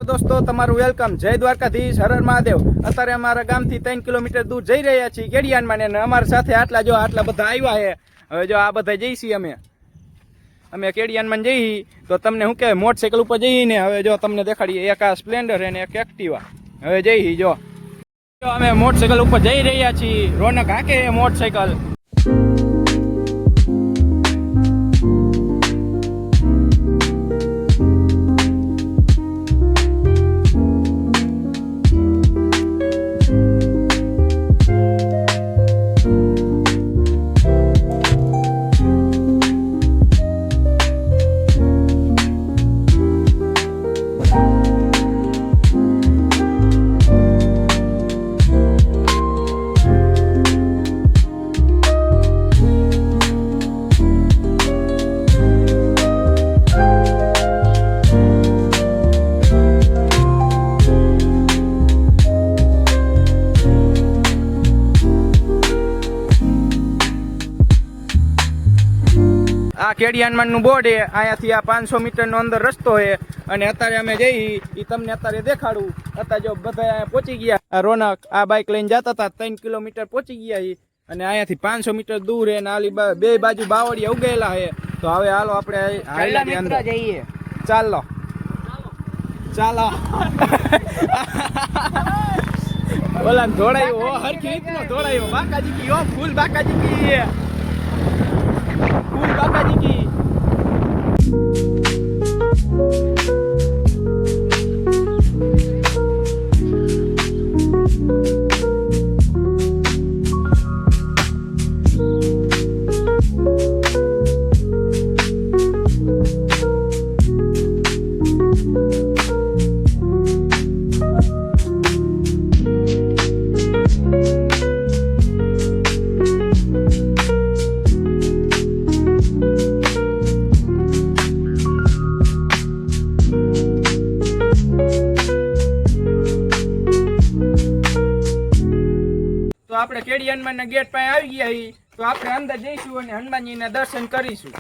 दोस्तों तमाરું વેલકમ જય દ્વારકાધીશ હર હર મહાદેવ। અત્યારે અમારા ગામથી 3 કિલોમીટર દૂર જઈ રહ્યા છીએ કેડિયાનમાં ને અમારી સાથે આટલા બધા આવ્યા છે। હવે જો આ બધા જઈશી અમે કેડિયાનમાં જઈ તો તમને શું કહેવાય મોટરસાઇકલ ઉપર જઈને હવે જો તમને દેખાડીએ એક આ સ્પ્લેન્ડર અને એક એક્ટિવા। હવે જઈ જો અમે મોટરસાઇકલ ઉપર જઈ રહ્યા છીએ। રોનક હાકે મોટરસાઇકલ। આ કેડિયાનમાંનું બોર્ડ છે। અહીંયાથી આ 500 મીટરનો અંદર રસ્તો છે અને અત્યારે અમે જઈ એ તમને અત્યારે દેખાડું। અત્યારે જો બધા અહીંયા પહોંચી ગયા। આ રોનક આ બાઇક લઈને જતા હતા 3 કિલોમીટર પહોંચી ગયા છે અને અહીંયાથી 500 મીટર દૂર છે ને આલી બે બાજુ બાવળિયા ઉગેલા છે। તો હવે હાલો આપણે હાઈલાની અંદર જઈએ। ચાલો ચાલો ઓલા દોડાયો હરખી રીતનો દોડાયો બાકાજી કી ઓ ફૂલ બાકાજી કી फूल बाकाजी की। આપણે કેડિયાનમાં ગેટ પાસે આવી ગયા છીએ તો આપણે અંદર જઈશું અને હનુમાનજીના દર્શન કરીશું।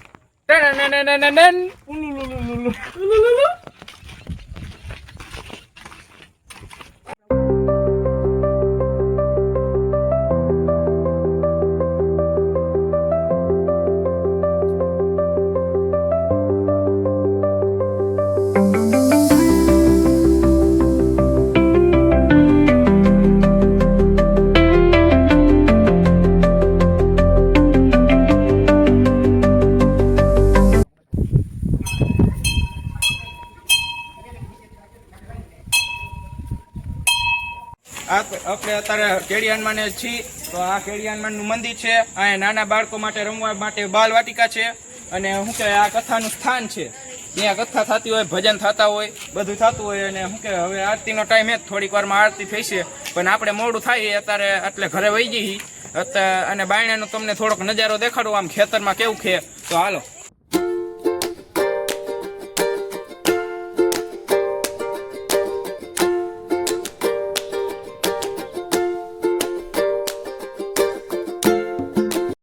આપણે અત્યારે કેડિયાનમાં છીએ તો આ કેડિયાનમાંનું મંદિર છે। અહીંયા નાના બાળકો માટે રમવા માટે બાલવાટિકા છે અને શું કહેવાય આ કથાનું સ્થાન છે। ત્યાં કથા થતી હોય ભજન થતા હોય બધું થતું હોય અને શું કહેવાય હવે આરતીનો ટાઈમ જ થોડીક વારમાં આરતી થઈ છે પણ આપણે મોડું થાય અત્યારે એટલે ઘરે વહી જઈએ અને બાયણાનો તમને થોડોક નજારો દેખાડું આમ ખેતરમાં કેવું છે તો હાલો।